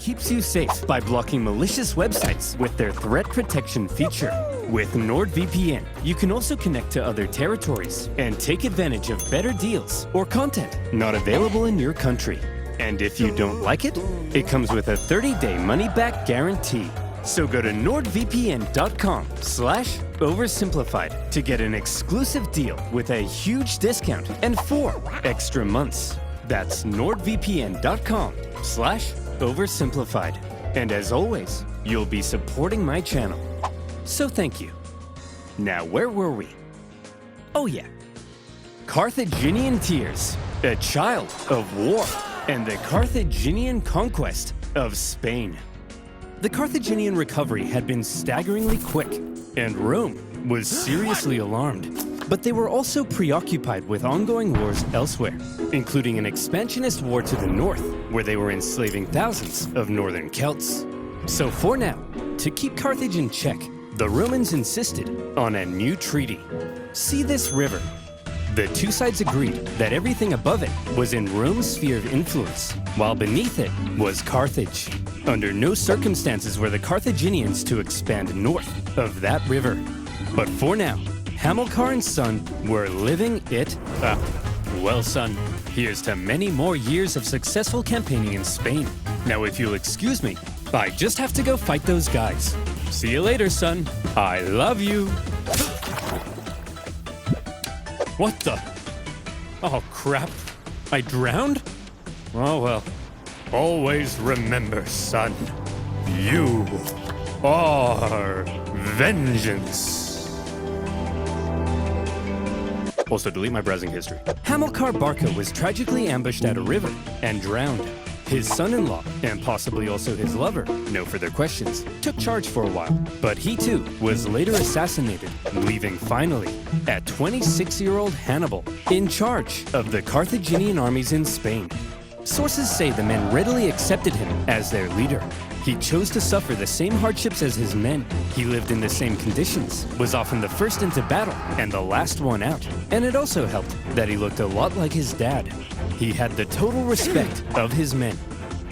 keeps you safe by blocking malicious websites with their threat protection feature. With NordVPN, you can also connect to other territories and take advantage of better deals or content not available in your country. And if you don't like it, it comes with a 30-day money-back guarantee. So go to nordvpn.com/oversimplified to get an exclusive deal with a huge discount and 4 extra months. That's nordvpn.com/oversimplified. And as always, you'll be supporting my channel. So thank you. Now, where were we? Oh yeah. Carthaginian tears, a child of war, and the Carthaginian conquest of Spain. The Carthaginian recovery had been staggeringly quick, and Rome was seriously alarmed. But they were also preoccupied with ongoing wars elsewhere, including an expansionist war to the north, where they were enslaving thousands of northern Celts. So for now, to keep Carthage in check, the Romans insisted on a new treaty. See this river? The two sides agreed that everything above it was in Rome's sphere of influence, while beneath it was Carthage. Under no circumstances were the Carthaginians to expand north of that river. But for now, Hamilcar and son were living it up. Well, son, here's to many more years of successful campaigning in Spain. Now, if you'll excuse me, I just have to go fight those guys. See you later, son. I love you. What the? Oh, crap. I drowned? Oh, well. Always remember, son. You are vengeance. Also, delete my browsing history. Hamilcar Barca was tragically ambushed at a river and drowned. His son-in-law, and possibly also his lover, no further questions, took charge for a while. But he too was later assassinated, leaving finally a 26-year-old Hannibal in charge of the Carthaginian armies in Spain. Sources say the men readily accepted him as their leader. He chose to suffer the same hardships as his men. He lived in the same conditions, was often the first into battle and the last one out. And it also helped that he looked a lot like his dad. He had the total respect of his men.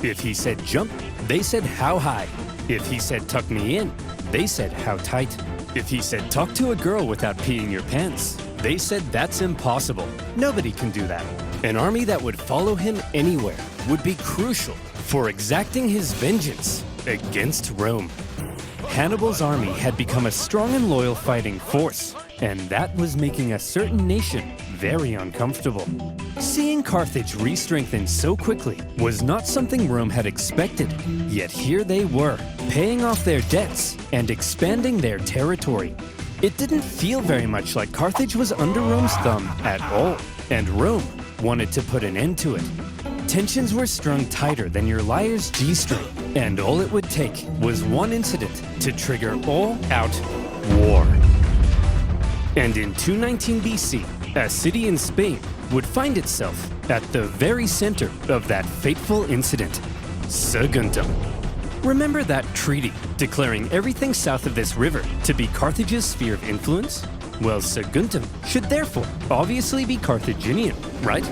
If he said jump, they said how high. If he said tuck me in, they said how tight. If he said talk to a girl without peeing your pants, they said that's impossible. Nobody can do that. An army that would follow him anywhere would be crucial for exacting his vengeance against Rome. Hannibal's army had become a strong and loyal fighting force, and that was making a certain nation very uncomfortable. Seeing Carthage re-strengthen so quickly was not something Rome had expected, yet here they were, paying off their debts and expanding their territory. It didn't feel very much like Carthage was under Rome's thumb at all, and Rome wanted to put an end to it. Tensions were strung tighter than your liar's G-string, and all it would take was one incident to trigger all-out war. And in 219 BC, a city in Spain would find itself at the very center of that fateful incident, Saguntum. Remember that treaty declaring everything south of this river to be Carthage's sphere of influence? Well, Saguntum should therefore obviously be Carthaginian, right?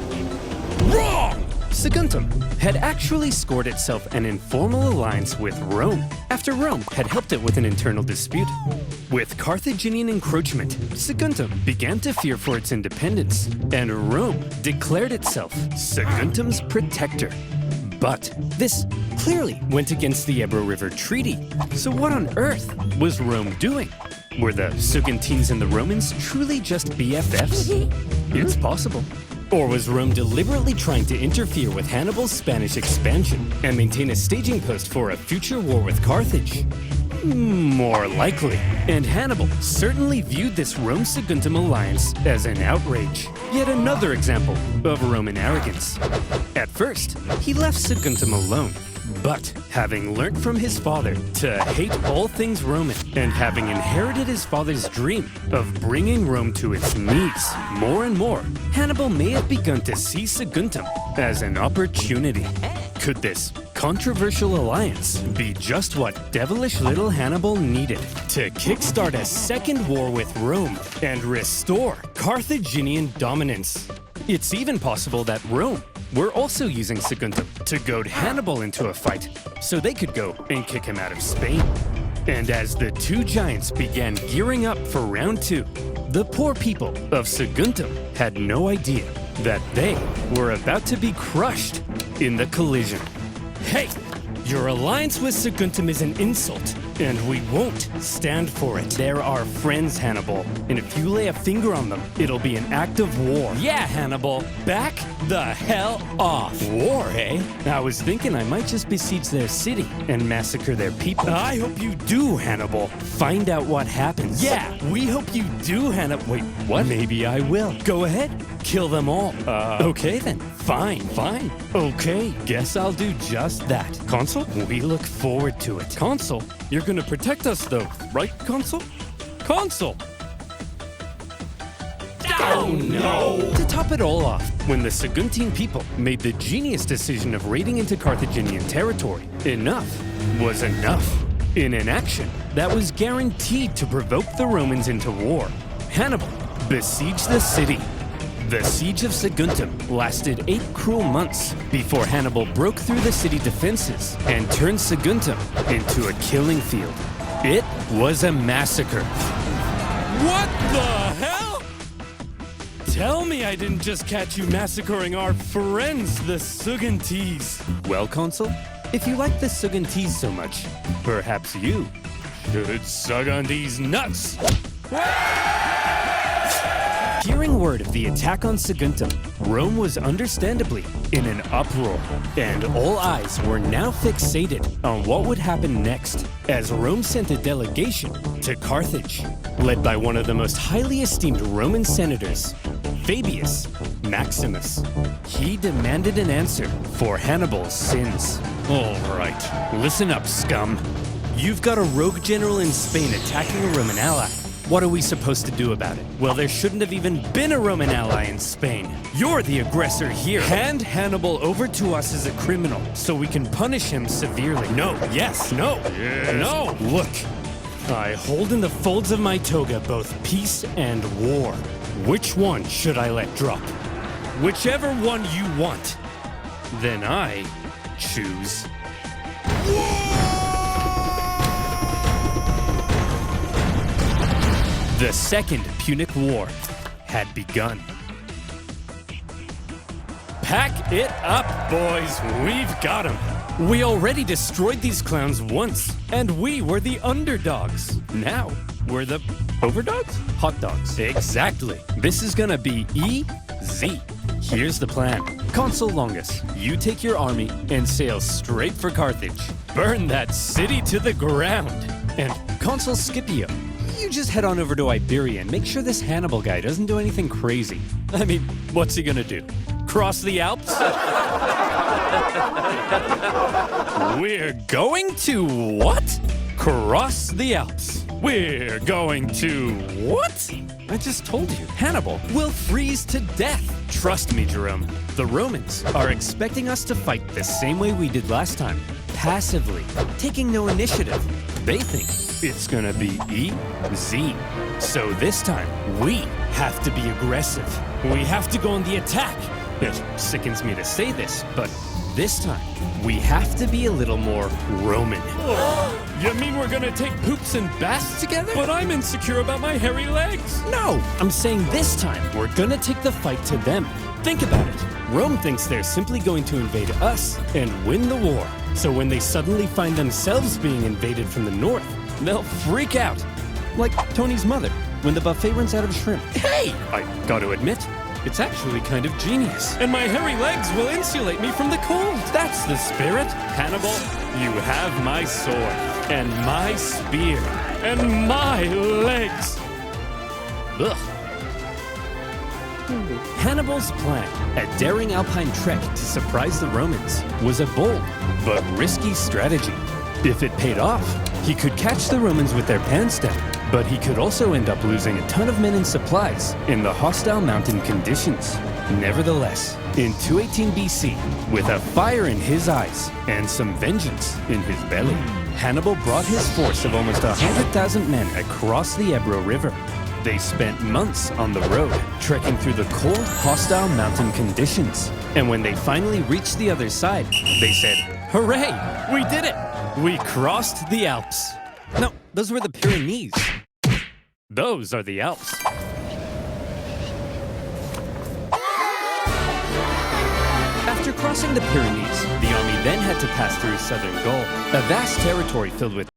Wrong! Saguntum had actually scored itself an informal alliance with Rome after Rome had helped it with an internal dispute. With Carthaginian encroachment, Saguntum began to fear for its independence, and Rome declared itself Saguntum's protector. But this clearly went against the Ebro River Treaty. So what on earth was Rome doing? Were the Saguntines and the Romans truly just BFFs? It's possible. Or was Rome deliberately trying to interfere with Hannibal's Spanish expansion and maintain a staging post for a future war with Carthage? More likely. And Hannibal certainly viewed this Rome-Saguntum alliance as an outrage. Yet another example of Roman arrogance. At first, he left Saguntum alone. But having learnt from his father to hate all things Roman, and having inherited his father's dream of bringing Rome to its knees more and more, Hannibal may have begun to see Saguntum as an opportunity. Could this controversial alliance be just what devilish little Hannibal needed to kickstart a second war with Rome and restore Carthaginian dominance? It's even possible that Rome were also using Saguntum to goad Hannibal into a fight so they could go and kick him out of Spain. And as the two giants began gearing up for round two, the poor people of Saguntum had no idea that they were about to be crushed in the collision. Hey, your alliance with Saguntum is an insult, and we won't stand for it. They're our friends, Hannibal, and if you lay a finger on them, it'll be an act of war. Yeah, Hannibal, back the hell off. War, eh? I was thinking I might just besiege their city and massacre their people. I hope you do, Hannibal. Find out what happens. Yeah, we hope you do, Hannibal. Wait, what? Maybe I will. Go ahead. Kill them all. Okay then. Fine. Okay, guess I'll do just that. Consul, we look forward to it. Consul, you're gonna protect us though, right, Consul? Consul! Oh no! To top it all off, when the Saguntine people made the genius decision of raiding into Carthaginian territory, enough was enough. In an action that was guaranteed to provoke the Romans into war, Hannibal besieged the city. The siege of Saguntum lasted 8 cruel months before Hannibal broke through the city defenses and turned Saguntum into a killing field. It was a massacre. What the hell? Tell me I didn't just catch you massacring our friends, the Sugantes. Well, Consul, if you like the Sugantes so much, perhaps you should sug on these nuts. Hearing word of the attack on Saguntum, Rome was understandably in an uproar, and all eyes were now fixated on what would happen next, as Rome sent a delegation to Carthage, led by one of the most highly esteemed Roman senators, Fabius Maximus. He demanded an answer for Hannibal's sins. All right, listen up, scum. You've got a rogue general in Spain attacking a Roman ally. What are we supposed to do about it? Well, there shouldn't have even been a Roman ally in Spain. You're the aggressor here. Hand Hannibal over to us as a criminal so we can punish him severely. No, yes, no, yes. No. Look, I hold in the folds of my toga both peace and war. Which one should I let drop? Whichever one you want. Then I choose The Second Punic War had begun. Pack it up, boys. We've got them. We already destroyed these clowns once, and we were the underdogs. Now, we're the overdogs? Hot dogs. Exactly. This is gonna be easy. Here's the plan. Consul Longus, you take your army and sail straight for Carthage. Burn that city to the ground. And Consul Scipio, you just head on over to Iberia and make sure this Hannibal guy doesn't do anything crazy. I mean, what's he gonna do? Cross the Alps? We're going to what? Cross the Alps. We're going to what? I just told you, Hannibal will freeze to death. Trust me, Jerome. The Romans are expecting us to fight the same way we did last time, passively, taking no initiative. They think it's gonna be easy. So this time, we have to be aggressive. We have to go on the attack. It sickens me to say this, but this time, we have to be a little more Roman. You mean we're gonna take poops and baths together? But I'm insecure about my hairy legs. No, I'm saying this time, we're gonna take the fight to them. Think about it. Rome thinks they're simply going to invade us and win the war. So when they suddenly find themselves being invaded from the north, they'll freak out. Like Tony's mother, when the buffet runs out of shrimp. Hey! I gotta admit, it's actually kind of genius. And my hairy legs will insulate me from the cold. That's the spirit. Hannibal, you have my sword, and my spear, and my legs. Ugh. Hannibal's plan, a daring alpine trek to surprise the Romans, was a bold but risky strategy. If it paid off, he could catch the Romans with their pants down, but he could also end up losing a ton of men and supplies in the hostile mountain conditions. Nevertheless, in 218 BC, with a fire in his eyes and some vengeance in his belly, Hannibal brought his force of almost 100,000 men across the Ebro River. They spent months on the road, trekking through the cold, hostile mountain conditions. And when they finally reached the other side, they said, "Hooray! We did it! We crossed the Alps." No, those were the Pyrenees. Those are the Alps. After crossing the Pyrenees, the army then had to pass through southern Gaul, a vast territory filled with